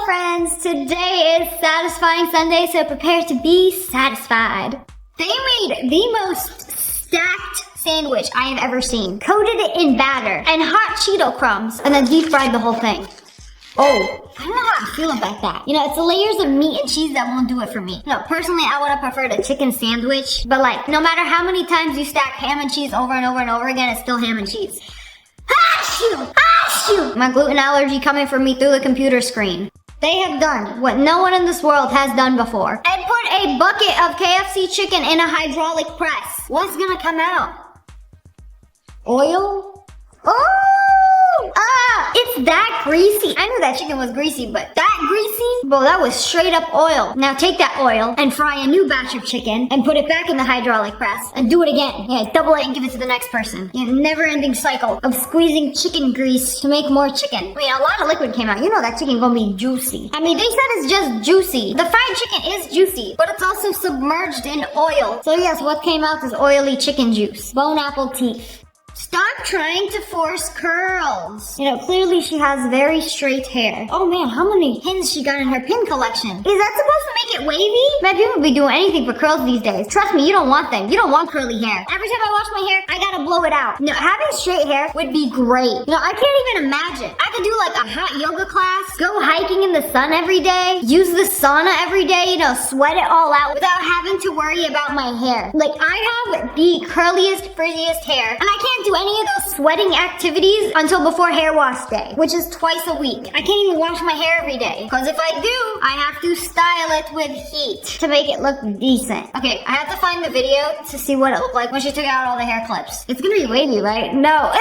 friends, today is Satisfying Sunday, so prepare to be satisfied. They made the most stacked sandwich I have ever seen. Coated it in batter and hot Cheeto crumbs, and then deep fried the whole thing. Oh, I don't know how I feel about that. You know, it's the layers of meat and cheese that won't do it for me. No, personally, I would have preferred a chicken sandwich, but like, no matter how many times you stack ham and cheese over and over and over again, it's still ham and cheese. My gluten allergy coming for me through the computer screen. They have done what no one in this world has done before and put a bucket of KFC chicken in a hydraulic press. What's gonna come out? Oil? Oh! It's that greasy. I knew that chicken was greasy, but that greasy? Bro, that was straight up oil. Now take that oil and fry a new batch of chicken and put it back in the hydraulic press and do it again. Yeah, double it and give it to the next person. Yeah, never-ending cycle of squeezing chicken grease to make more chicken. I mean, a lot of liquid came out. You know that chicken gonna be juicy. I mean, they said it's just juicy. The fried chicken is juicy, but it's also submerged in oil. So yes, what came out is oily chicken juice. Bone apple teeth. Stop trying to force curls. You know, clearly she has very straight hair. Oh man, how many pins she got in her pin collection? Is that supposed to make it wavy? Man, people be doing anything for curls these days. Trust me, you don't want them. You don't want curly hair. Every time I wash my hair, I gotta blow it out. You know, having straight hair would be great. You know, I can't even imagine. I could do like a hot yoga class, go hiking in the sun every day, use the sauna every day, you know, sweat it all out without having to worry about my hair. Like, I have the curliest, frizziest hair, and I can't do any of those sweating activities until before hair wash day, which is twice a week. I can't even wash my hair every day, because if I do, I have to style it with heat to make it look decent. Okay, I have to find the video to see what it looked like when she took out all the hair clips. It's gonna be wavy, right? No,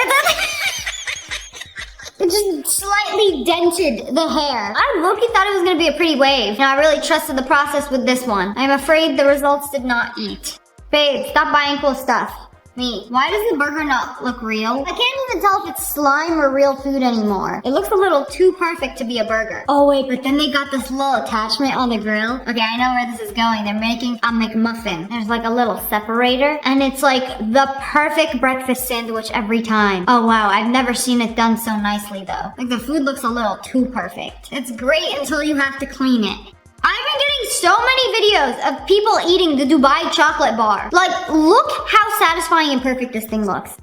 it just slightly dented the hair. I low-key thought it was gonna be a pretty wave. Now, I really trusted the process with this one. I'm afraid the results did not eat. Babe, stop buying cool stuff. Me. Why does the burger not look real? I can't even tell if it's slime or real food anymore. It looks a little too perfect to be a burger. Oh wait, but then they got this little attachment on the grill. Okay, I know where this is going. They're making a McMuffin. There's like a little separator, and it's like the perfect breakfast sandwich every time. Oh wow, I've never seen it done so nicely though. Like the food looks a little too perfect. It's great until you have to clean it. I've been getting so many videos of people eating the Dubai chocolate bar. Like, look how satisfying and perfect this thing looks.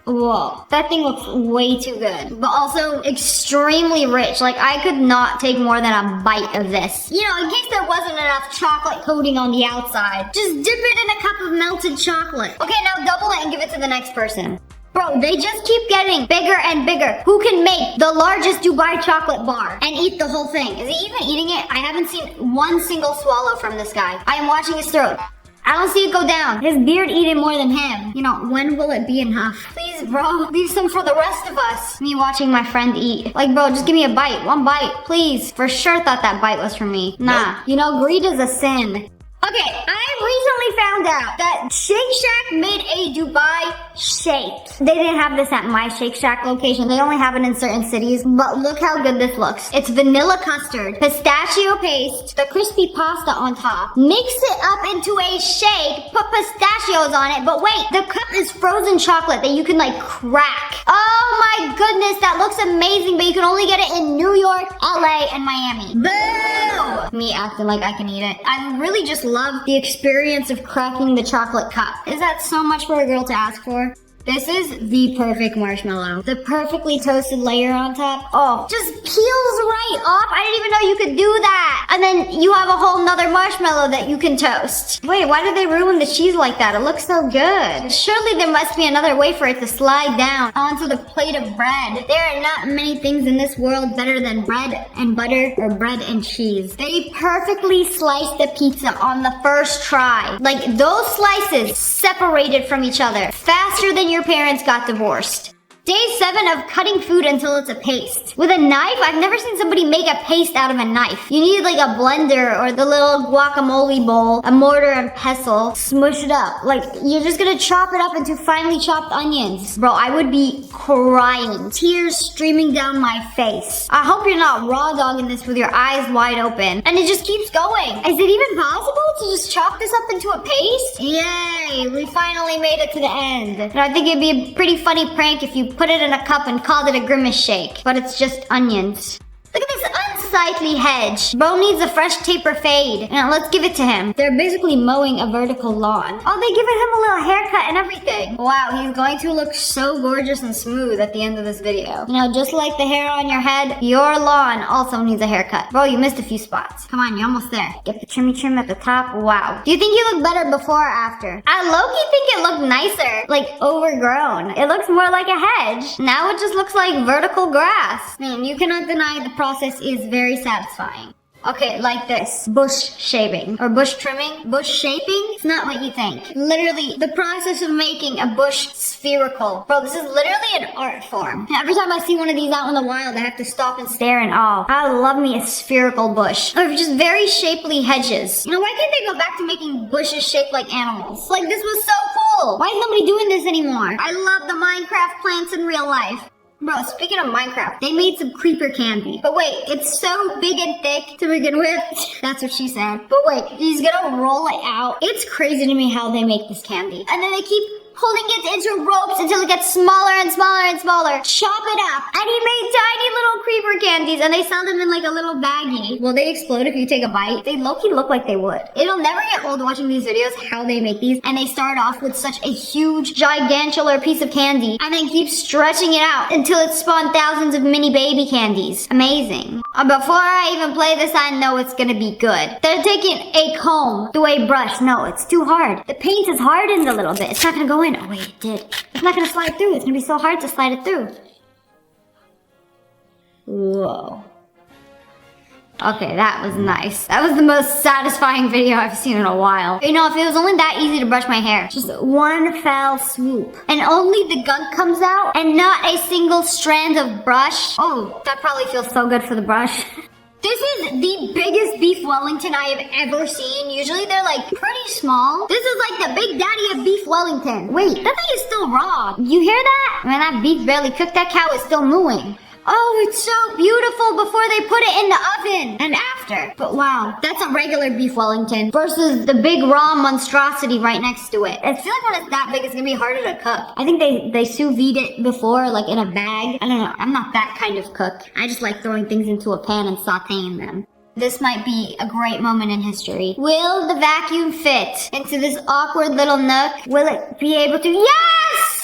Whoa, that thing looks way too good, but also extremely rich. Like, I could not take more than a bite of this. You know, in case there wasn't enough chocolate coating on the outside, just dip it in a cup of melted chocolate. Okay, now double it and give it to the next person. Bro, they just keep getting bigger and bigger. Who can make the largest Dubai chocolate bar and eat the whole thing? Is he even eating it? I haven't seen one single swallow from this guy. I am watching his throat. I don't see it go down. His beard eating more than him. You know, when will it be enough? Please, bro, leave some for the rest of us. Me watching my friend eat. Like, bro, just give me a bite. One bite, please. For sure thought that bite was for me. Nah, you know, greed is a sin. Okay, I recently found out that Shake Shack made a Dubai shake. They didn't have this at my Shake Shack location. They only have it in certain cities, but look how good this looks. It's vanilla custard, pistachio paste, the crispy pasta on top. Mix it up into a shake, put pistachios on it, but wait, the cup is frozen chocolate that you can like crack. Oh my goodness, that looks amazing, but you can only get it in New York, LA, and Miami. Boo! Me acting like I can eat it. I really just love the experience of cracking the chocolate cup. Is that so much for a girl to ask for? This is the perfect marshmallow. The perfectly toasted layer on top. Oh, just peels right off. I didn't even know you could do that. And then you have a whole nother marshmallow that you can toast. Wait, why did they ruin the cheese like that? It looks so good. Surely there must be another way for it to slide down onto the plate of bread. There are not many things in this world better than bread and butter or bread and cheese. They perfectly sliced the pizza on the first try. Like, those slices separated from each other faster than your parents got divorced. Day 7 of cutting food until it's a paste. With a knife, I've never seen somebody make a paste out of a knife. You need like a blender or the little guacamole bowl, a mortar and pestle, smush it up. Like, you're just gonna chop it up into finely chopped onions. Bro, I would be crying. Tears streaming down my face. I hope you're not raw dogging this with your eyes wide open. And it just keeps going. Is it even possible to just chop this up into a paste? Yay, we finally made it to the end. And I think it'd be a pretty funny prank if you put it in a cup and called it a grimace shake, but it's just onions. Look at this unsightly hedge. Bro needs a fresh taper fade. Now let's give it to him. They're basically mowing a vertical lawn. Oh, they giving him a little haircut and everything. Wow, he's going to look so gorgeous and smooth at the end of this video. You know, just like the hair on your head, your lawn also needs a haircut. Bro, you missed a few spots. Come on, you're almost there. Get the trimmy trim at the top. Wow. Do you think you look better before or after? I low-key think it looked nicer. Like, overgrown. It looks more like a hedge. Now it just looks like vertical grass. Man, you cannot deny the process is very satisfying. Okay, like this. Bush shaving. Or bush trimming. Bush shaping. It's not what you think. Literally, the process of making a bush spherical. Bro, this is literally an art form. Every time I see one of these out in the wild, I have to stop and stare in awe. I love me a spherical bush. Or just very shapely hedges. You know, why can't they go back to making bushes shaped like animals? Like, this was so cool. Why is nobody doing this anymore? I love the Minecraft plants in real life. Bro, speaking of Minecraft, they made some creeper candy. But wait, it's so big and thick to begin with. That's what she said. But wait, he's gonna roll it out. It's crazy to me how they make this candy. And then they keep holding it into ropes until it gets smaller and smaller and smaller. Chop it up. And he made tiny little creeper candies and they sell them in like a little baggie. Will they explode if you take a bite? They low-key look like they would. It'll never get old watching these videos, how they make these. And they start off with such a huge, gigantular piece of candy and then keep stretching it out until it spawned thousands of mini baby candies. Amazing. Before I even play this, I know it's gonna be good. They're taking a comb to a brush. No, it's too hard. The paint is hardened a little bit. It's not gonna go in. Oh wait, it did. It's not gonna slide through. It's gonna be so hard to slide it through. Whoa. Okay, that was nice. That was the most satisfying video I've seen in a while. You know, if it was only that easy to brush my hair. Just one fell swoop. And only the gunk comes out and not a single strand of brush. Oh, that probably feels so good for the brush. This is the biggest beef Wellington I have ever seen. Usually they're like pretty small. This is like the big daddy of beef Wellington. Wait, that thing is still raw. You hear that? Man, that beef barely cooked. That cow is still mooing. Oh, it's so beautiful before they put it in the oven and after. But wow, that's a regular beef Wellington versus the big raw monstrosity right next to it. I feel like when it's that big, it's gonna be harder to cook. I think they sous vide it before, like in a bag. I don't know, I'm not that kind of cook. I just like throwing things into a pan and sauteing them. This might be a great moment in history. Will the vacuum fit into this awkward little nook? Will it be able to? Yes!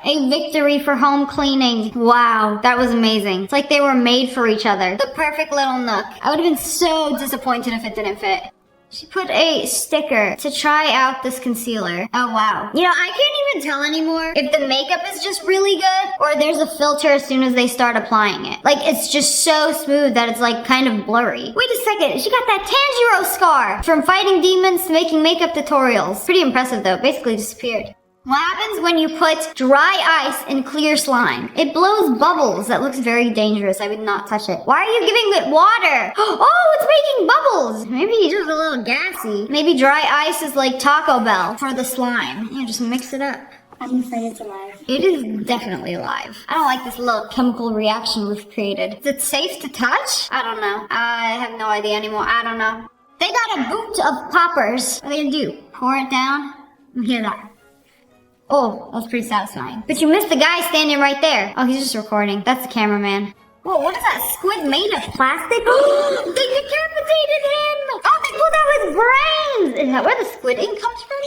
A victory for home cleaning. Wow, that was amazing. It's like they were made for each other. The perfect little nook. I would have been so disappointed if it didn't fit. She put a sticker to try out this concealer. Oh wow. You know, I can't even tell anymore if the makeup is just really good or there's a filter as soon as they start applying it. Like, it's just so smooth that it's like kind of blurry. Wait a second, she got that Tanjiro scar from fighting demons to making makeup tutorials. Pretty impressive though, basically disappeared. What happens when you put dry ice in clear slime? It blows bubbles. That looks very dangerous. I would not touch it. Why are you giving it water? Oh, it's making bubbles. Maybe he's just a little gassy. Maybe dry ice is like Taco Bell for the slime. You just mix it up. I'm afraid it's alive. It is definitely alive. I don't like this little chemical reaction we've created. Is it safe to touch? I don't know. I have no idea anymore. I don't know. They got a boot of poppers. What are they gonna do? Pour it down? You hear that? Oh, that was pretty satisfying. But you missed the guy standing right there. Oh, he's just recording. That's the cameraman. Whoa, what is that squid made of? Plastic? They decapitated him! Oh, they pulled out his brains! Is that where the squid ink comes from?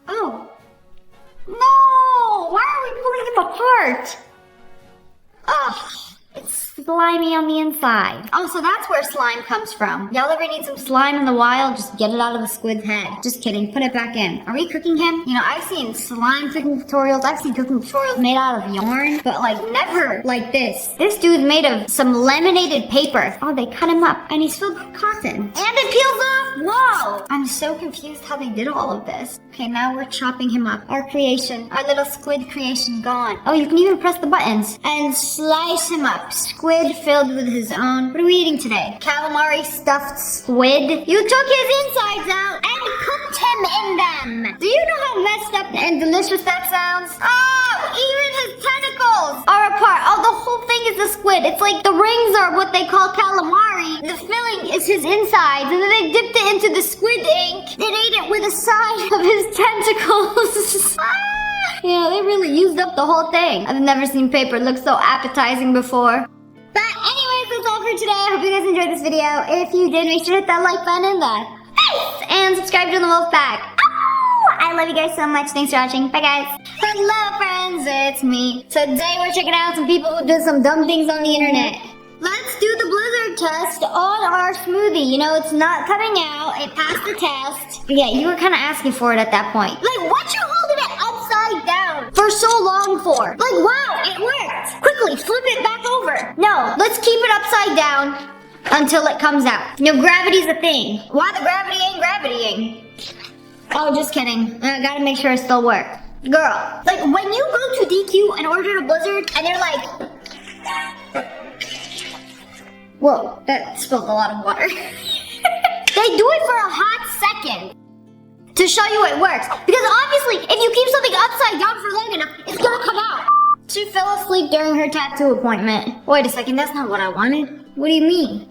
Oh. No! Why are we pulling him apart? Oh, it's slimy on the inside. Oh, so that's where slime comes from. Y'all ever need some slime in the wild? Just get it out of a squid's head. Just kidding. Put it back in. Are we cooking him? You know, I've seen slime cooking tutorials. I've seen cooking tutorials made out of yarn, but like never like this. This dude's made of some laminated paper. Oh, they cut him up and he's filled with cotton. And it peels off. Whoa! I'm so confused how they did all of this. Okay, now we're chopping him up. Our creation, our little squid creation gone. Oh, you can even press the buttons and slice him up. Squid filled with his own. What are we eating today? Calamari stuffed squid? You took his insides out and cooked him in them. Do you know how messed up and delicious that sounds? Oh, even his tentacles are apart. Oh, the whole thing is a squid. It's like the rings are what they call calamari. The filling is his insides, and then they dipped it into the squid ink and ate it with a side of his tentacles. Ah! Yeah, they really used up the whole thing. I've never seen paper look so appetizing before. But anyways, that's all for today. I hope you guys enjoyed this video. If you did, make sure to hit that like button in the face and subscribe to the Wolf Pack. I love you guys so much. Thanks for watching. Bye, guys. Hello, friends. It's me. Today, we're checking out some people who did some dumb things on the internet. Let's do the blizzard test on our smoothie. You know, it's not coming out. It passed the test. Yeah, you were kind of asking for it at that point. Like, what you holding it upside down for so long for? Like, wow, it worked. Quickly, flip it back over. No, let's keep it upside down until it comes out. You know, gravity's a thing. Why the gravity ain't gravitying? Oh, just kidding. I gotta make sure it still works. Girl, like when you go to DQ and order a blizzard and they're like, whoa, that spilled a lot of water. They do it for a hot second to show you it works. Because obviously, if you keep something upside down for long enough, it's gonna come out. She fell asleep during her tattoo appointment. Wait a second, that's not what I wanted. What do you mean?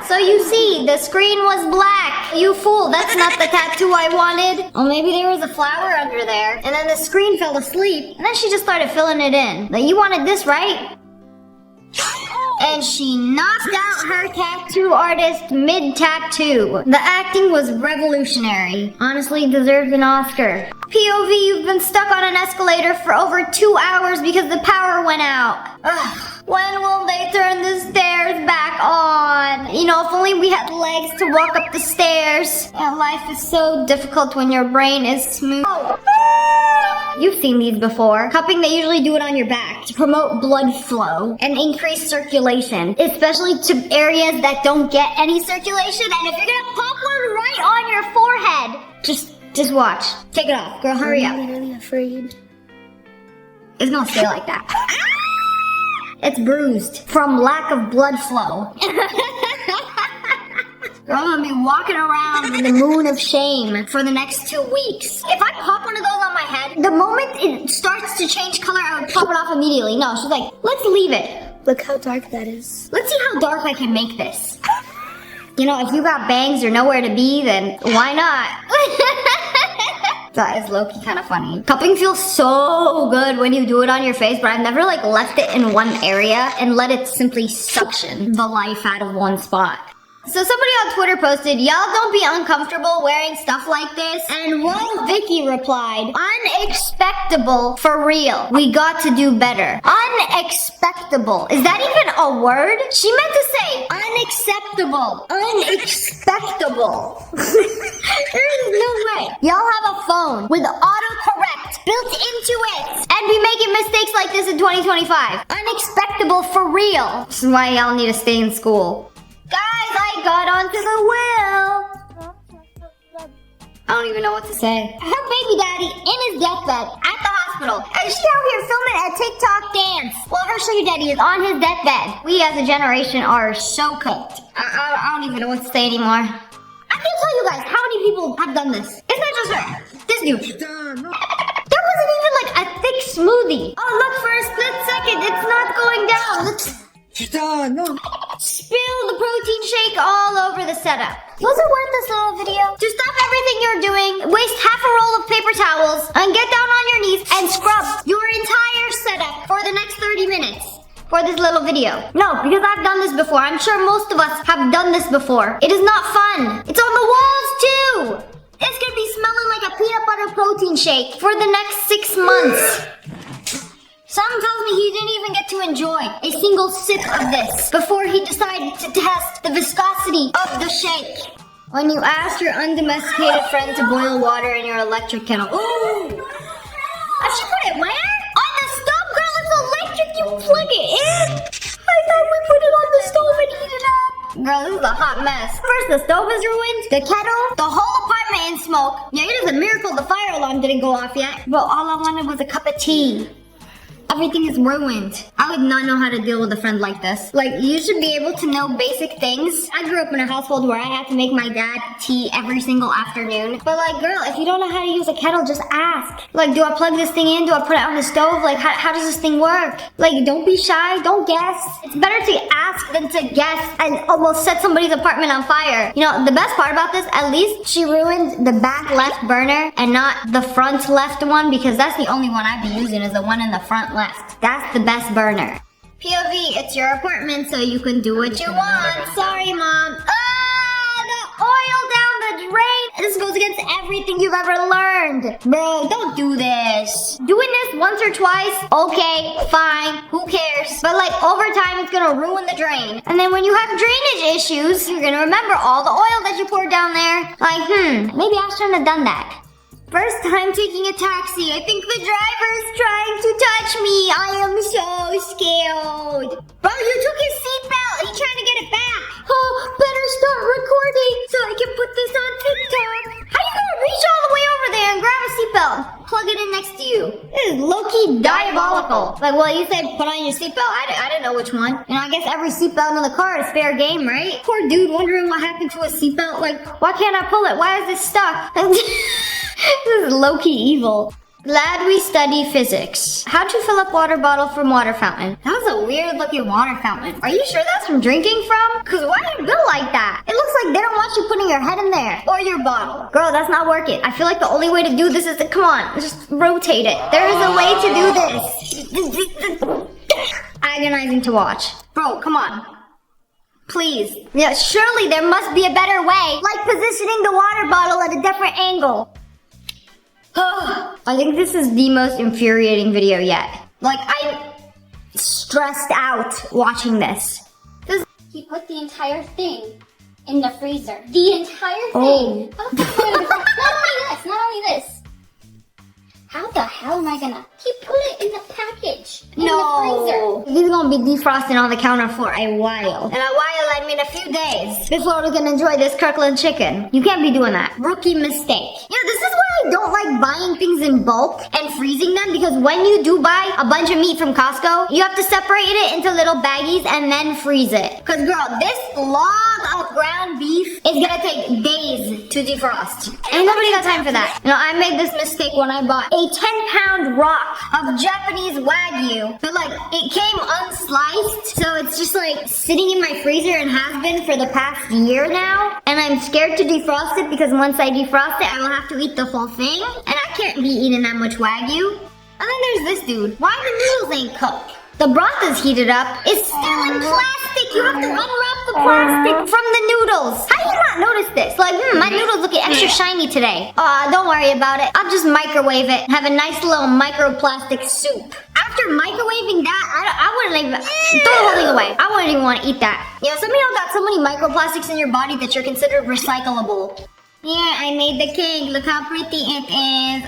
So you see, the screen was black. You fool, that's not the tattoo I wanted. Oh, maybe there was a flower under there. And then the screen fell asleep. And then she just started filling it in. Like, you wanted this, right? And she knocked out her tattoo artist mid-tattoo. The acting was revolutionary. Honestly, deserves an Oscar. POV, you've been stuck on an escalator for over 2 hours because the power went out. Ugh. When will they turn the stairs back on? You know, if only we had legs to walk up the stairs. And life is so difficult when your brain is smooth. You've seen these before. Cupping, they usually do it on your back to promote blood flow and increase circulation, especially to areas that don't get any circulation. And if you're gonna pop one right on your forehead, just watch. Take it off. Girl, hurry up. I'm really afraid. It's gonna stay like that. It's bruised from lack of blood flow. Girl, I'm gonna be walking around in the moon of shame for the next 2 weeks. If I pop one of those on my head, the moment it starts to change color, I would pop it off immediately. No, she's like, let's leave it. Look how dark that is. Let's see how dark I can make this. You know, if you got bangs or nowhere to be, then why not? That is low-key kind of funny. Cupping feels so good when you do it on your face, but I've never like left it in one area and let it simply suction the life out of one spot. So somebody on Twitter posted, y'all don't be uncomfortable wearing stuff like this. And Whoa Vicky replied, unexpectable for real. We got to do better. Unexpectable. Is that even a word? She meant to say unacceptable. Unexpectable. There is no way. Y'all have a phone with autocorrect built into it and be making mistakes like this in 2025. Unexpectable for real. This is why y'all need to stay in school. Guys, I got onto the wheel. I don't even know what to say. Her baby daddy in his deathbed at the hospital. And she's out here filming a TikTok dance while her sugar daddy is on his deathbed. We as a generation are so cooked. I don't even know what to say anymore. I can tell you guys how many people have done this. It's not just her. This dude. There wasn't even like a thick smoothie. Oh, look, for a split second, it's not going down. Spill the protein shake all over the setup. Was it worth this little video? To stop everything you're doing, waste half a roll of paper towels, and get down on your knees and scrub your entire setup for the next 30 minutes for this little video. No, because I've done this before. I'm sure most of us have done this before. It is not fun. It's on the walls too. It's gonna be smelling like a peanut butter protein shake for the next 6 months. Some tells me he didn't even get to enjoy a single sip of this before he decided to test the viscosity of the shake. When you asked your undomesticated friend to boil water in your electric kettle. Ooh! She put it where? On the stove, girl, it's electric, you plug it in! I thought we put it on the stove and heat it up. Girl, this is a hot mess. First, the stove is ruined, the kettle, the whole apartment in smoke. Yeah, it is a miracle the fire alarm didn't go off yet. But all I wanted was a cup of tea. Everything is ruined. I would not know how to deal with a friend like this. Like, you should be able to know basic things. I grew up in a household where I had to make my dad tea every single afternoon. But like, girl, if you don't know how to use a kettle, just ask. Like, do I plug this thing in? Do I put it on the stove? Like, how does this thing work? Like, don't be shy. Don't guess. It's better to ask than to guess and almost set somebody's apartment on fire. You know, the best part about this, at least she ruined the back left burner and not the front left one, because that's the only one I'd be using, is the one in the front left. That's the best burner. POV, it's your apartment, so you can do what you want. Sorry, Mom. The oil down the drain. This goes against everything you've ever learned. Bro, don't do this. Doing this once or twice, okay, fine, who cares? But like, over time, it's gonna ruin the drain. And then when you have drainage issues, you're gonna remember all the oil that you poured down there. Like, maybe I shouldn't have done that. First time taking a taxi. I think the driver's trying to touch me. I am so scared. Bro, you took his seatbelt. He's trying to get it back. Oh, better start recording so I can put this on TikTok. How you gonna reach all the way over there and grab a seatbelt? Plug it in next to you. This is low-key diabolical. Like, well, you said put on your seatbelt. I didn't know which one. You know, I guess every seatbelt in the car is fair game, right? Poor dude wondering what happened to his seatbelt. Like, why can't I pull it? Why is this stuck? This is low-key evil. Glad we study physics. How to fill up water bottle from water fountain. That was a weird looking water fountain. Are you sure that's from drinking from? Cause why do you build like that? It looks like they don't want you putting your head in there. Or your bottle. Girl, that's not working. I feel like the only way to do this is to, come on, just rotate it. There is a way to do this. Agonizing to watch. Bro, come on. Please. Yeah, surely there must be a better way. Like positioning the water bottle at a different angle. I think this is the most infuriating video yet. Like, I'm stressed out watching this. He put the entire thing in the freezer. The entire thing. Oh. Not only this. How the hell am I gonna? He put it in the package. In the freezer. These are gonna be defrosting on the counter for a while. And a while, I mean a few days. Before we can enjoy this Kirkland chicken. You can't be doing that. Rookie mistake. You know, this is why I don't like buying things in bulk and freezing them, because when you do buy a bunch of meat from Costco, you have to separate it into little baggies and then freeze it. Cause girl, this log of ground beef is gonna take days to defrost. Ain't nobody got time for that. You know, I made this mistake when I bought a 10-pound rock of Japanese Wagyu, but like, it came unsliced, so it's just like sitting in my freezer and has been for the past year now, and I'm scared to defrost it because once I defrost it, I will have to eat the whole thing, and I can't be eating that much Wagyu. And then there's this dude. Why the noodles ain't cooked? The broth is heated up. It's still in plastic. You have to unwrap the plastic from the noodles. How do you not notice this? Like, my noodles looking extra shiny today. Don't worry about it. I'll just microwave it. Have a nice little microplastic soup. After microwaving that, I wouldn't even... Throw the whole thing away. I wouldn't even want to eat that. You know, some of y'all got so many microplastics in your body that you're considered recyclable. Yeah, I made the cake. Look how pretty it is.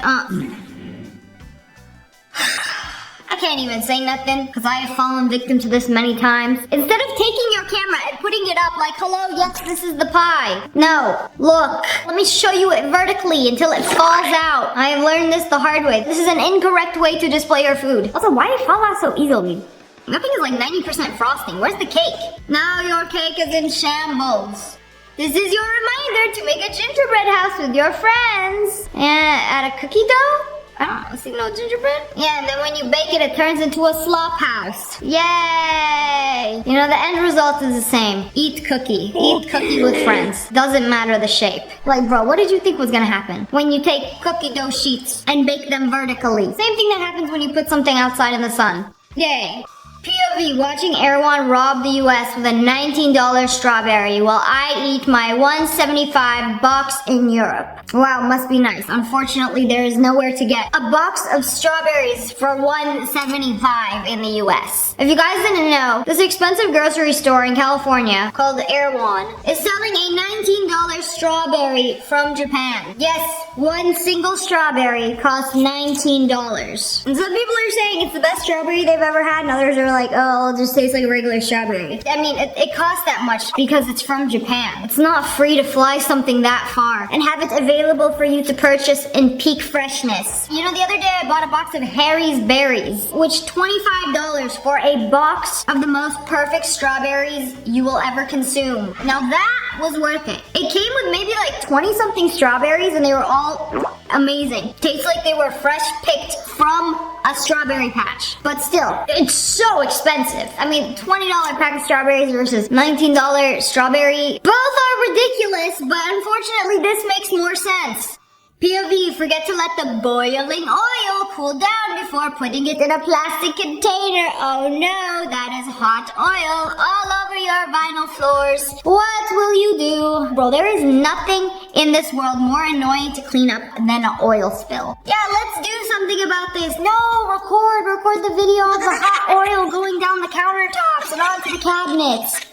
I can't even say nothing because I have fallen victim to this many times. Instead of taking your camera and putting it up like, hello, yes, this is the pie. No, look, let me show you it vertically until it falls out. I have learned this the hard way. This is an incorrect way to display your food. Also, why did it fall out so easily? That thing is like 90% frosting. Where's the cake? Now your cake is in shambles. This is your reminder to make a gingerbread house with your friends. And add a cookie dough? I don't see no gingerbread. Yeah, and then when you bake it, it turns into a slop house. Yay! You know, the end result is the same. Eat cookie. Eat cookie with friends. Doesn't matter the shape. Like, bro, what did you think was gonna happen when you take cookie dough sheets and bake them vertically? Same thing that happens when you put something outside in the sun. Yay. POV, watching Erwan rob the US with a $19 strawberry while I eat my $1.75 box in Europe. Wow, must be nice. Unfortunately, there is nowhere to get a box of strawberries for $1.75 in the US. If you guys didn't know, this expensive grocery store in California called Erwan is selling a $19 strawberry from Japan. Yes, one single strawberry costs $19. And some people are saying it's the best strawberry they've ever had, and others are were like, oh, it'll just taste like a regular strawberry. I mean, it costs that much because it's from Japan. It's not free to fly something that far and have it available for you to purchase in peak freshness. You know, the other day I bought a box of Harry's Berries, which $25 for a box of the most perfect strawberries you will ever consume. Now that was worth it. It came with maybe like 20 something strawberries and they were all amazing. Tastes like they were fresh picked from a strawberry patch. But still, it's so expensive. I mean, $20 pack of strawberries versus $19 strawberry. Both are ridiculous, but unfortunately this makes more sense. POV, forget to let the boiling oil cool down before putting it in a plastic container. Oh no, that is hot oil all over your vinyl floors. What will you do? Bro, there is nothing in this world more annoying to clean up than an oil spill. Yeah, let's do something about this. No, record the video of the hot oil going down the countertops and onto the cabinets.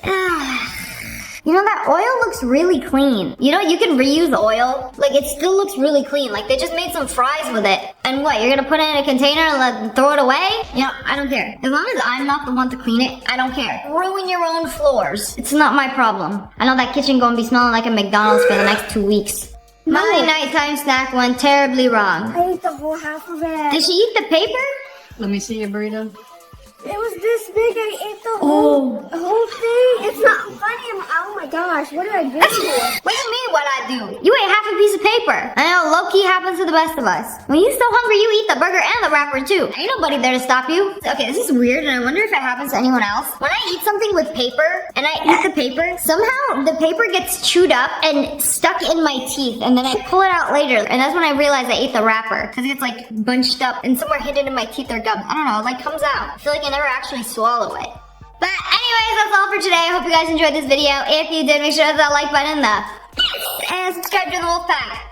You know, that oil looks really clean. You know, you can reuse oil. Like, it still looks really clean. Like, they just made some fries with it. And what, you're gonna put it in a container and throw it away? You know, I don't care. As long as I'm not the one to clean it, I don't care. Ruin your own floors. It's not my problem. I know that kitchen gonna be smelling like a McDonald's for the next 2 weeks. My nighttime snack went terribly wrong. I ate the whole half of it. Did she eat the paper? Let me see your burrito. It was this big. I ate the whole thing. It's not funny. Oh my gosh, what did I do? What do you mean what I do? You ate half a piece of paper. I know, low-key happens to the best of us. When you're so hungry, you eat the burger and the wrapper too. Ain't nobody there to stop you. Okay, this is weird and I wonder if it happens to anyone else. When I eat something with paper and I eat the paper, somehow the paper gets chewed up and stuck in my teeth and then I pull it out later and that's when I realize I ate the wrapper because it gets like bunched up and somewhere hidden in my teeth or gum. I don't know, it like comes out. I feel like I never actually swallow it. But anyways, that's all for today. I hope you guys enjoyed this video. If you did, make sure to hit that like button and subscribe to the Wolf Pack.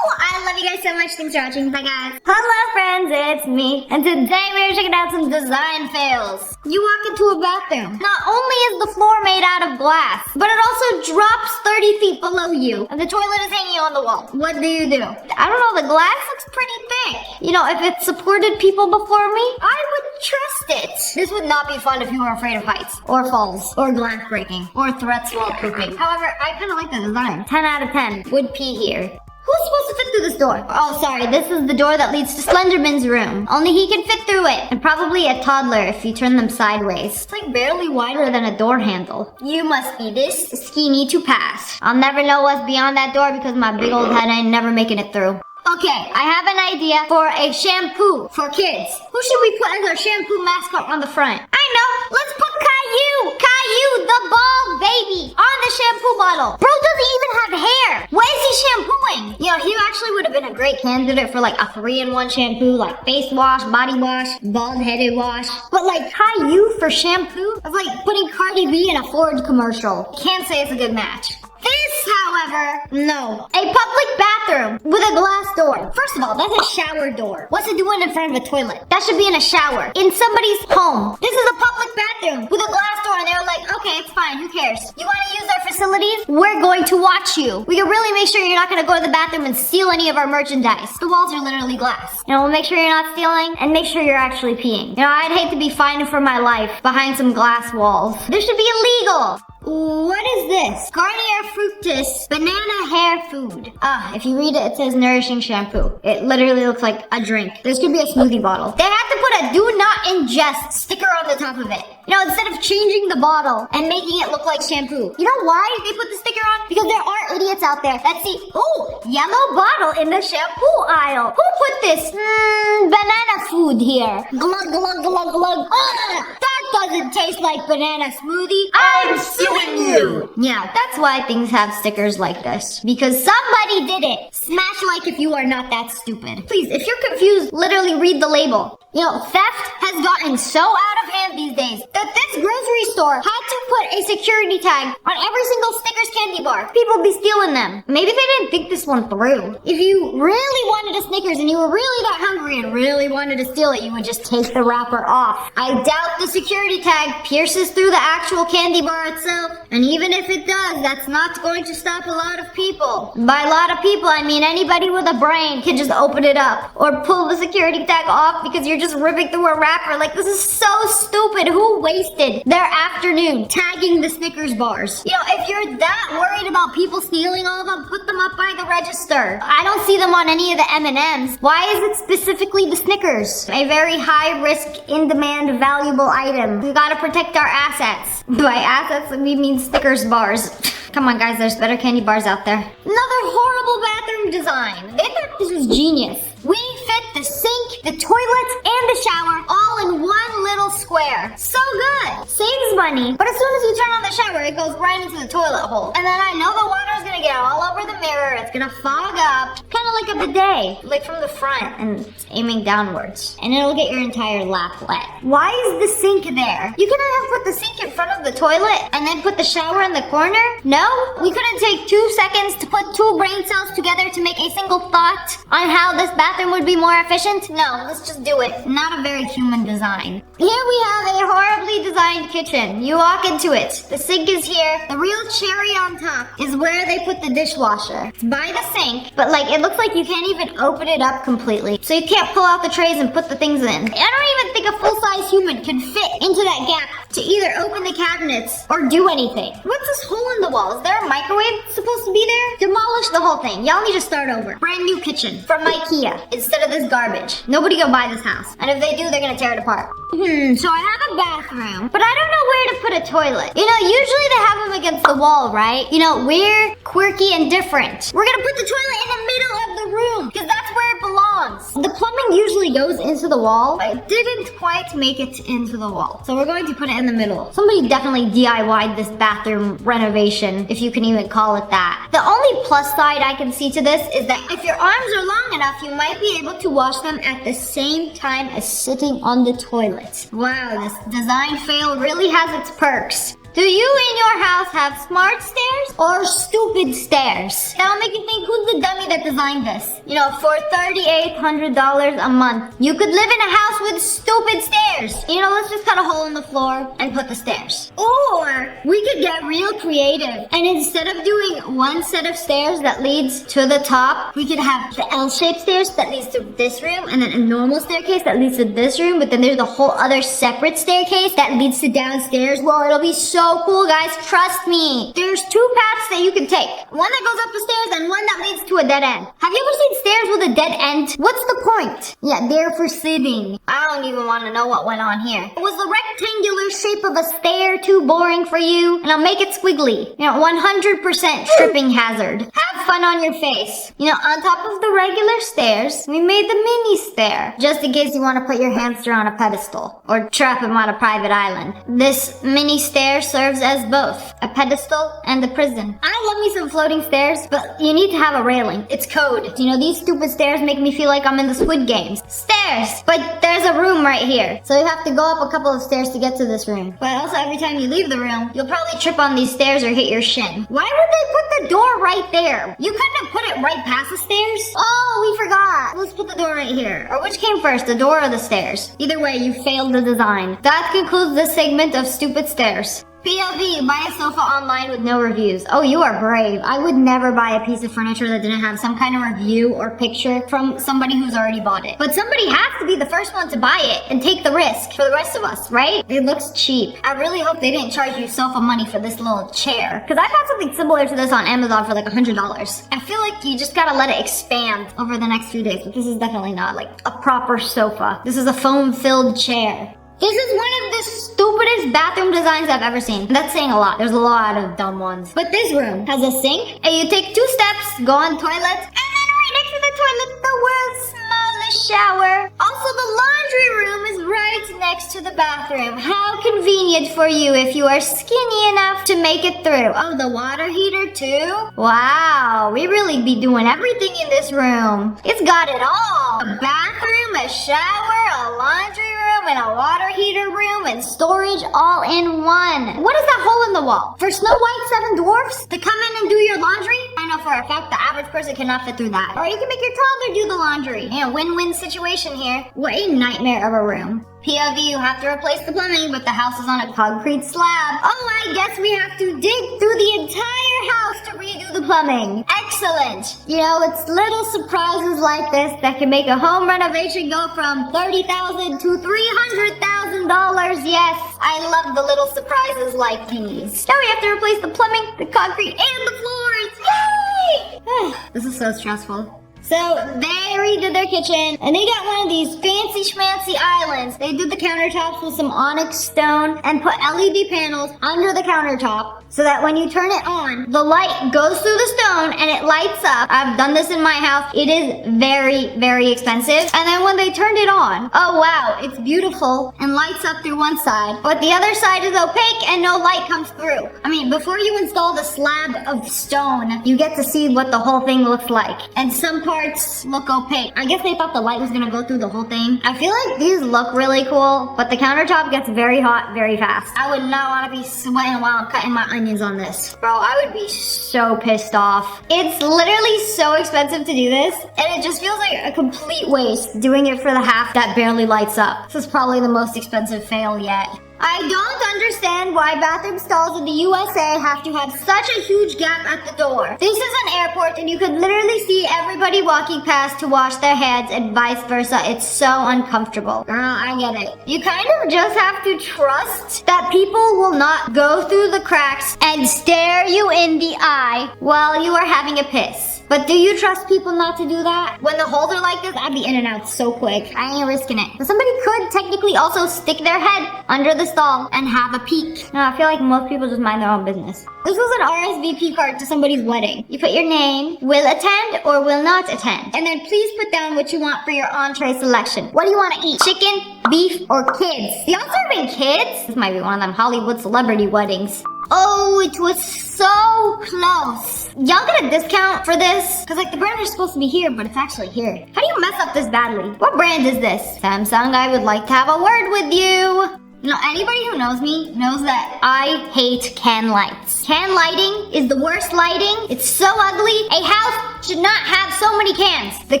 I love you guys so much. Thanks for watching. Bye guys. Hello friends, it's me. And today we're checking out some design fails. You walk into a bathroom. Not only is the floor made out of glass, but it also drops 30 feet below you. And the toilet is hanging on the wall. What do you do? I don't know, the glass looks pretty thick. You know, if it supported people before me, I would trust it. This would not be fun if you were afraid of heights, or falls, or glass breaking, or threats while pooping. However, I kind of like the design. 10 out of 10. Would pee here. Who's supposed to fit through this door? Oh, sorry, this is the door that leads to Slenderman's room. Only he can fit through it. And probably a toddler if you turn them sideways. It's like barely wider than a door handle. You must be this skinny to pass. I'll never know what's beyond that door because my big old head ain't never making it through. Okay, I have an idea for a shampoo for kids. Who should we put as our shampoo mascot on the front? I know, let's put Caillou! Caillou, the bald baby, on the shampoo bottle. Bro doesn't even have hair. Why is he shampooing? You know, he actually would have been a great candidate for like a 3-in-1 shampoo, like face wash, body wash, bald-headed wash. But like Caillou for shampoo? It's like putting Cardi B in a Ford commercial. Can't say it's a good match. This, however, no. A public bathroom with a glass door. First of all, that's a shower door. What's it doing in front of a toilet? That should be in a shower. In somebody's home. This is a public bathroom with a glass door and they were like, okay, it's fine, who cares? You want to use our facilities? We're going to watch you. We can really make sure you're not going to go to the bathroom and steal any of our merchandise. The walls are literally glass. You know, we'll make sure you're not stealing and make sure you're actually peeing. You know, I'd hate to be fined for my life behind some glass walls. This should be illegal. What is this? Garnier Fructis Banana Hair Food. If you read it, it says nourishing shampoo. It literally looks like a drink. This could be a smoothie bottle. They have to put a do not ingest sticker on the top of it. You know, instead of changing the bottle and making it look like shampoo. You know why they put the sticker on? Because there are idiots out there that see, oh, yellow bottle in the shampoo aisle. Who put this banana food here? Glug, glug, glug, glug. That doesn't taste like banana smoothie. I'm suing you. Yeah, that's why things have stickers like this. Because somebody did it. Smash like if you are not that stupid. Please, if you're confused, literally read the label. You know, theft has gotten so out of hand these days that this grocery store had to put a security tag on every single Snickers candy bar. People be stealing them. Maybe they didn't think this one through. If you really wanted a Snickers and you were really that hungry and really wanted to steal it, you would just take the wrapper off. I doubt the security tag pierces through the actual candy bar itself. And even if it does, that's not going to stop a lot of people. By a lot of people, I mean anybody with a brain can just open it up or pull the security tag off because you're just ripping through a wrapper forever. Like, this is so stupid. Who wasted their afternoon tagging the Snickers bars? You know, if you're that worried about people stealing all of them, put them up by the register. I don't see them on any of the M&Ms. Why is it specifically the Snickers? A very high risk, in demand, valuable item. We gotta protect our assets. By assets, we mean Snickers bars. Come on, guys, there's better candy bars out there. Another horrible bathroom design. They thought this was genius. We fit the sink, the toilet, and the shower all in one little square. So good. Saves money. But as soon as you turn on the shower, it goes right into the toilet hole. And then I know the water's gonna get all over the mirror. It's gonna fog up. Kind of like a bidet. Like from the front and it's aiming downwards. And it'll get your entire lap wet. Why is the sink there? You couldn't have put the sink in front of the toilet and then put the shower in the corner? No? We couldn't take 2 seconds to put 2 brain cells together to make a single thought on how this bathroom would be more efficient? No, let's just do it. Not a very human design. Here we have a horribly designed kitchen. You walk into it. The sink is here. The real cherry on top is where they put the dishwasher. It's by the sink, but like it looks like you can't even open it up completely. So you can't pull out the trays and put the things in. I don't even think a full-size human can fit into that gap to either open the cabinets or do anything. What's this hole in the wall? Is there a microwave supposed to be there? Demolish the whole thing. Y'all need to start over. Brand new kitchen from IKEA instead of this garbage. Nobody gonna buy this house. And if they do, they're gonna tear it apart. So I have a bathroom, but I don't know where to put a toilet. You know, usually they have them against the wall, right? You know, weird, quirky, and different. We're gonna put the toilet in the middle of the room because that's where it belongs. The plumbing usually goes into the wall, but it didn't quite make it into the wall. So we're going to put it in the middle. Somebody definitely DIY'd this bathroom renovation, if you can even call it that. The only plus side I can see to this is that if your arms are long enough, you might be able to wash them at the same time as sitting on the toilet. Wow, this design fail really has its perks. Do you in your house have smart stairs or stupid stairs? That'll make you think, who's the dummy that designed this? You know, for $3,800 a month, you could live in a house with stupid stairs. You know, let's just cut a hole in the floor and put the stairs. Or we could get real creative. And instead of doing one set of stairs that leads to the top, we could have the L-shaped stairs that leads to this room, and then a normal staircase that leads to this room, but then there's a whole other separate staircase that leads to downstairs. Well, it'll be so cool, guys. Trust me. There's 2 paths that you can take. One that goes up the stairs and one that leads to a dead end. Have you ever seen stairs with a dead end? What's the point? Yeah, they're for sitting. I don't even want to know what went on here. Was the rectangular shape of a stair too boring for you? And I'll make it squiggly. You know, 100% tripping hazard. Have fun on your face. You know, on top of the regular stairs, we made the mini stair. Just in case you want to put your hamster on a pedestal or trap him on a private island. This mini stair serves as both a pedestal and a prison. I love me some floating stairs, but you need to have a railing. It's code. You know, these stupid stairs make me feel like I'm in the Squid Games. Stairs! But there's a room right here. So you have to go up a couple of stairs to get to this room. But also every time you leave the room, you'll probably trip on these stairs or hit your shin. Why would they put the door right there? You couldn't have put it right past the stairs? Oh, we forgot. Let's put the door right here. Or which came first, the door or the stairs? Either way, you failed the design. That concludes this segment of stupid stairs. POV, buy a sofa online with no reviews. Oh, you are brave. I would never buy a piece of furniture that didn't have some kind of review or picture from somebody who's already bought it. But somebody has to be the first one to buy it and take the risk for the rest of us, right? It looks cheap. I really hope they didn't charge you sofa money for this little chair. Because I found something similar to this on Amazon for like $100. I feel like you just gotta let it expand over the next few days. But this is definitely not like a proper sofa. This is a foam-filled chair. This is one of the stupidest bathroom designs I've ever seen. That's saying a lot. There's a lot of dumb ones. But this room has a sink, and you take 2 steps, go on toilet, and then right next to the toilet, the world's smallest shower. Also, the laundry room is right next to the bathroom. How convenient for you if you are skinny enough to make it through. Oh, the water heater too? Wow, we really be doing everything in this room. It's got it all. A bathroom, a shower, a laundry room, and a water heater room, and storage all in one. What is that hole in the wall? For Snow White 7 dwarfs to come in and do your laundry? I know for a fact the average person cannot fit through that. Or you can make your toddler do the laundry. You know, win-win situation here. What a nightmare of a room. POV, you have to replace the plumbing, but the house is on a concrete slab. Oh, I guess we have to dig through the entire house to redo the plumbing. Excellent. You know, it's little surprises like this that can make a home renovation go from $30,000 to $300,000. Yes, I love the little surprises like these. Now we have to replace the plumbing, the concrete, and the floors. Yay! This is so stressful. So they redid their kitchen and they got one of these fancy schmancy islands. They did the countertops with some onyx stone and put LED panels under the countertop so that when you turn it on, the light goes through the stone and it lights up. I've done this in my house. It is very, very expensive. And then when they turned it on, oh wow, it's beautiful and lights up through one side, but the other side is opaque and no light comes through. I mean, before you install the slab of stone, you get to see what the whole thing looks like. And some parts look opaque. I guess they thought the light was gonna go through the whole thing. I feel like these look really cool, but the countertop gets very hot very fast. I would not want to be sweating while I'm cutting my onions on this. Bro, I would be so pissed off. It's literally so expensive to do this, and it just feels like a complete waste doing it for the half that barely lights up. This is probably the most expensive fail yet. I don't understand why bathroom stalls in the USA have to have such a huge gap at the door. This is an airport and you could literally see everybody walking past to wash their hands and vice versa. It's so uncomfortable. Girl, I get it. You kind of just have to trust that people will not go through the cracks and stare you in the eye while you are having a piss. But do you trust people not to do that? When the holes are like this, I'd be in and out so quick. I ain't risking it. But somebody could technically also stick their head under the stall and have a peek. No, I feel like most people just mind their own business. This was an RSVP card to somebody's wedding. You put your name, will attend or will not attend. And then please put down what you want for your entree selection. What do you want to eat? Chicken, beef, or kids? Y'all serving kids? This might be one of them Hollywood celebrity weddings. Oh, it was so close. Y'all get a discount for this? Cause like the brand is supposed to be here, but it's actually here. How do you mess up this badly? What brand is this? Samsung, I would like to have a word with you. You know, anybody who knows me knows that I hate can lights. Can lighting is the worst lighting. It's so ugly. A house should not have so many cans. The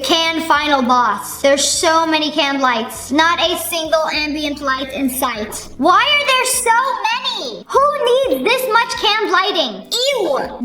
can final boss. There's so many can lights. Not a single ambient light in sight. Why are there so many? Who needs this much can lighting? Ew!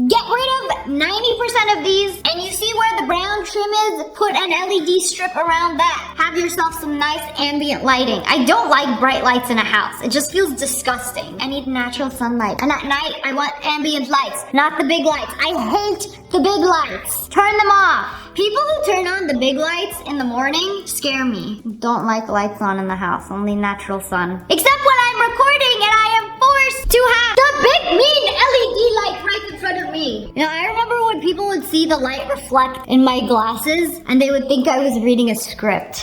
Get rid of 90% of these and you see where the brown trim is? Put an LED strip around that. Have yourself some nice ambient lighting. I don't like bright lights in a house. It just feels disgusting. I need natural sunlight. And at night, I want ambient lights, not the big lights. I hate the big lights. Turn them off. People who turn on the big lights in the morning scare me. Don't like lights on in the house, only natural sun. Except when I'm recording and I am forced to have the big mean LED light right in front of me. You know, I remember when people would see the light reflect in my glasses and they would think I was reading a script.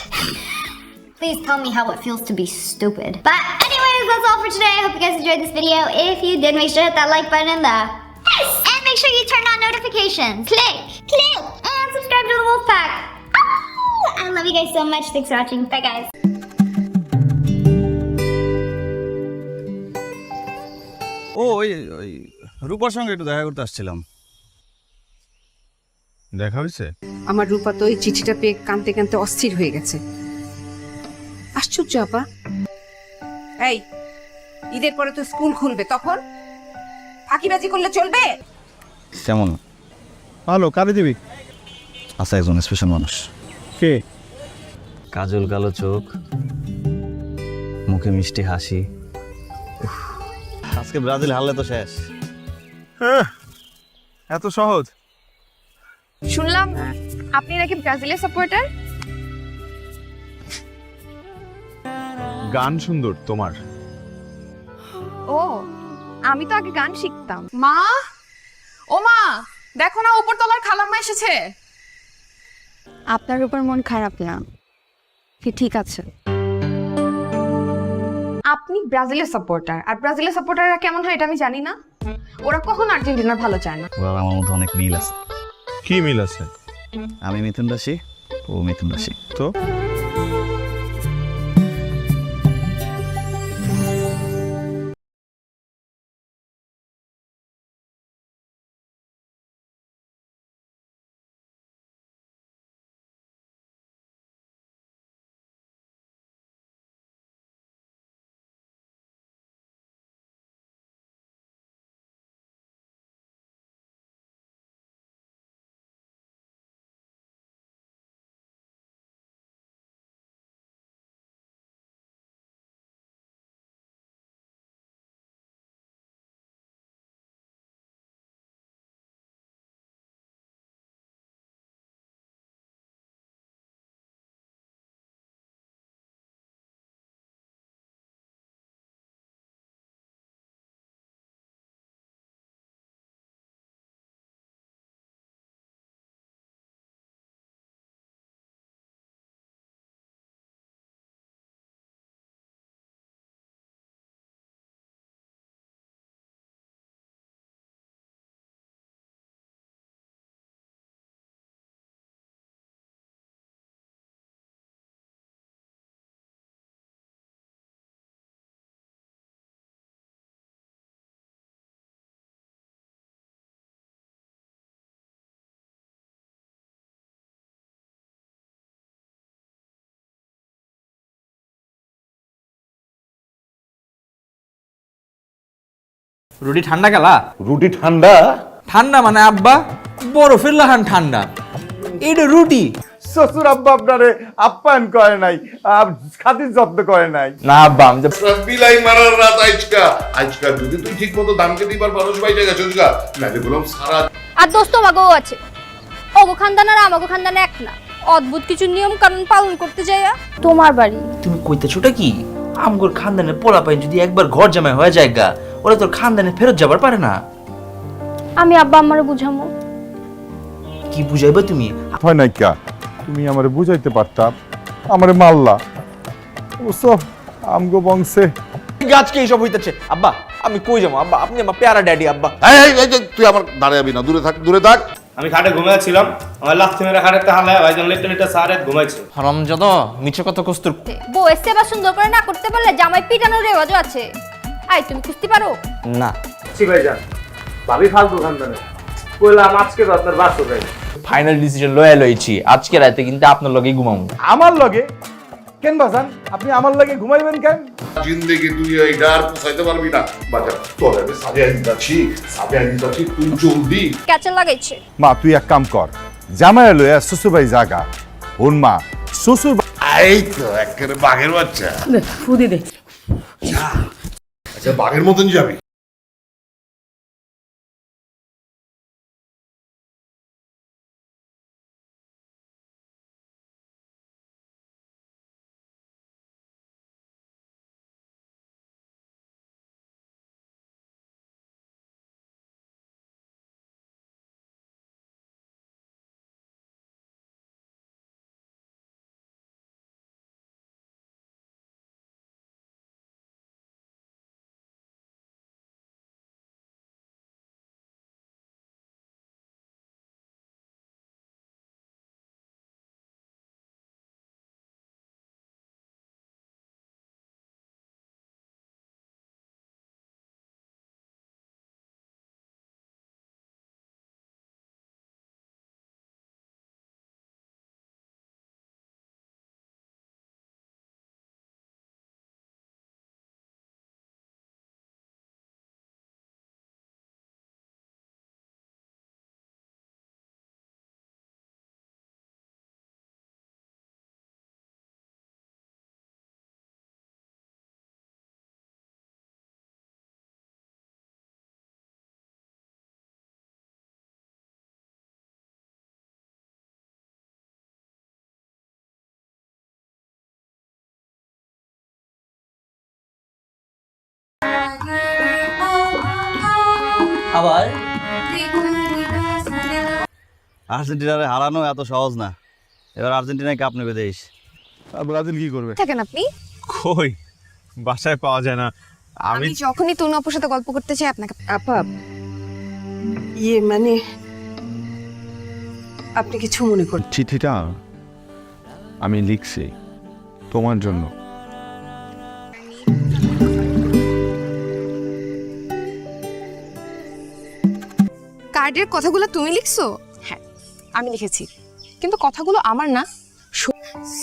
Please tell me how it feels to be stupid. But anyways, that's all for today. I hope you guys enjoyed this video. If you did, make sure to hit that like button in the yes! And make sure you turn on notifications. Click, and subscribe to the Wolf Pack. Oh, I love you guys so much. Thanks for watching. Bye, guys. ওই রূপার সঙ্গে একটু দেখা করতে আসছিলাম। দেখা হয়েছে? আমার রূপা তো ওই চিঠিটা পেয়ে কাঁদতে কাঁদতে অস্থির হয়ে গেছে। আশ্চর্য আপা। এই ঈদের পরে তো স্কুল খুলবে, তখন ফাঁকিবাজি করলে চলবে? কেমন? ভালো। কারে দিবি? আচ্ছা, একজন স্পেশাল মানুষ। কে? কাজল কালো চোখ, মুখে মিষ্টি হাসি। আজকে ব্রাজিল হারলে তো শেষ। এত সহজ? শুনলাম আপনি নাকি ব্রাজিলের সাপোর্টার। গান সুন্দর তোমার। ও, আমি তো আগে গান শিখতাম। মা, ও মা, দেখো না উপরতলার খালাম্মা এসেছে। আপনার উপর মন খারাপ না, ঠিক আছে। আপনি ব্রাজিলের সাপোর্টার, আর ব্রাজিলের সাপোর্টাররা কেমন হয় এটা আমি জানি না। ওরা কখনো আর্জেন্টিনার ভালো চায় না। ওরা আমার মধ্যে অনেক মিল আছে। কি মিল আছে? আমি মিথুন রাশি, ও মিথুন রাশি। তো রুটি ঠান্ডা গেলা? রুটি ঠান্ডা? ঠান্ডা মানে আব্বা বরফের লাহান ঠান্ডা, এটা রুটি। শ্বশুর আব্বা আপনারে আপ্যায়ন করে নাই, খাতির যত্ন করে নাই। না আব্বা আমি তো বিলাই মারার রাত আজকা আজকা যদি তুই ঠিক মতো দামকে দিবার মানুষ বাইরে গেছিস গা, নালে বললাম সারা। আর দোস্ত মাগো আছে, ওগো খানদান আর আমাগো খানদান এক না, অদ্ভুত কিছু নিয়ম কানুন পালন করতে যাইয়া তোমার বাড়ি। তুমি কইতেছোটা কি? আমগোর খানদানের পোলা পাই যদি একবার ঘর জামাই হয়ে যায় গা, ওরা তোর খানদানে ফেরত যাবার পারে না। আমি আব্বা আমারে বুঝামো। কি বুঝাইবে তুমি? হয় নাই কা, তুমি আমারে বুঝাইতে পারতাম, আমারে মারলা। সব আমগো বংশে আজকে এইসব হইতেছে। আব্বা আমি কই যাবো আব্বা, আপনি আমার প্যারা ড্যাডি আব্বা। তুই আমার দাঁড়াবি না, দূরে থাক দূরে থাক। আমি খাটে ঘুমাইছিলাম, আমার লাথি মেরে খাটে তাহলে ভাইজান লেটে সারে ঘুমাইছে। হারামজাদা মিছে কথা কস্তুর। বউয়ের সেবা সুন্দর করে না করতে পারলে জামাই পিটানোর রেওয়াজও আছে। আই তুমি খুঁজতে পারো না জি ভাইজান, ভাবি ফালতু খানদানে কইলাম আজকে তো আপনার বাসর ভাই। ফাইনাল ডিসিশন লয়ে লইছি, আজকে রাতে কিন্তু আপনার লগেই ঘুমাবো। আমার লগে কেন বাজান? আপনি আমার লগে ঘুমাইবেন কেন? জিন্দেগি তুই এইটা আর পোষাইতে পারবি না। বাজার তোর আমি সাবিয়া দিতাছি, তুই জলদি। ক্যাচে লাগাইছে। মা তুই এক কাম কর, জামাই লইয়া শ্বশুর বাড়ি জাগা। ওন মা শ্বশুর এই তো একেবারে বাঘের বাচ্চা। ফুদি দে। আচ্ছা বাঘের মতন যাবি। আবার আর্জেন্টিনারে হারানো এত সহজ না। এবার আর্জেন্টিনায় কাপ নেবে দেশ। আর ব্রাজিল কি করবে? থাকেন আপনি? কই বাসায় পাওয়া যায় না। আমি যখনই তনু আপুর সাথে গল্প করতে চাই আপনাকে। আপা মানে আপনি কিছু মনে করেন? চিঠিটা আমি লিখছি তোমার জন্য। কার্ডের কথাগুলো তুমি লিখছো? হ্যাঁ আমি লিখেছি, কিন্তু কথাগুলো আমার না।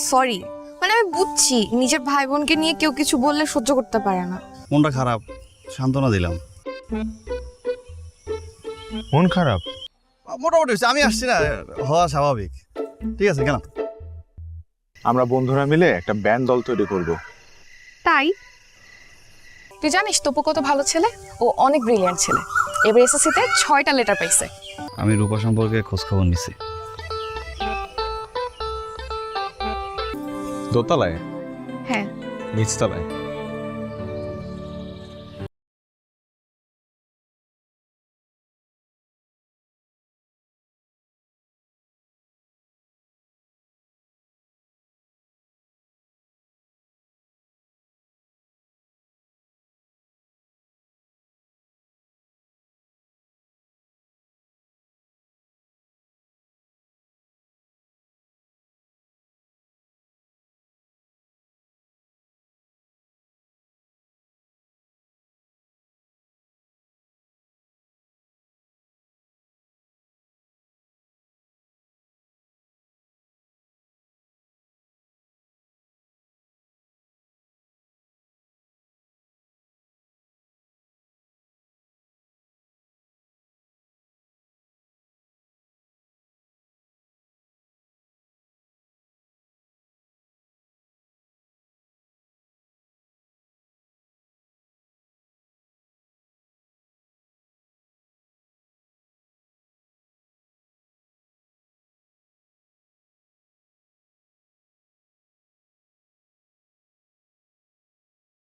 সরি, মানে আমি বুঝছি নিজের ভাই বোনকে নিয়ে কেউ কিছু বললে সহ্য করতে পারে না। মনটা খারাপ, সান্ত্বনা দিলাম। মন খারাপ? মোটামুটি হচ্ছে, আমি আসছি না, হওয়া স্বাভাবিক। ঠিক আছে কেন? আমরা বন্ধুরা মিলে একটা ব্যান্ড দল তৈরি করব। তাই তুই জানিস তপু কত ভালো ছেলে, ও অনেক ব্রিলিয়ান্ট ছেলে। এবার এসএসসিতে 6টা লেটার পাইছে। আমি রূপা সম্পর্কে খোঁজ খবর নিছি। দোতলায়? হ্যাঁ নিচতলায়?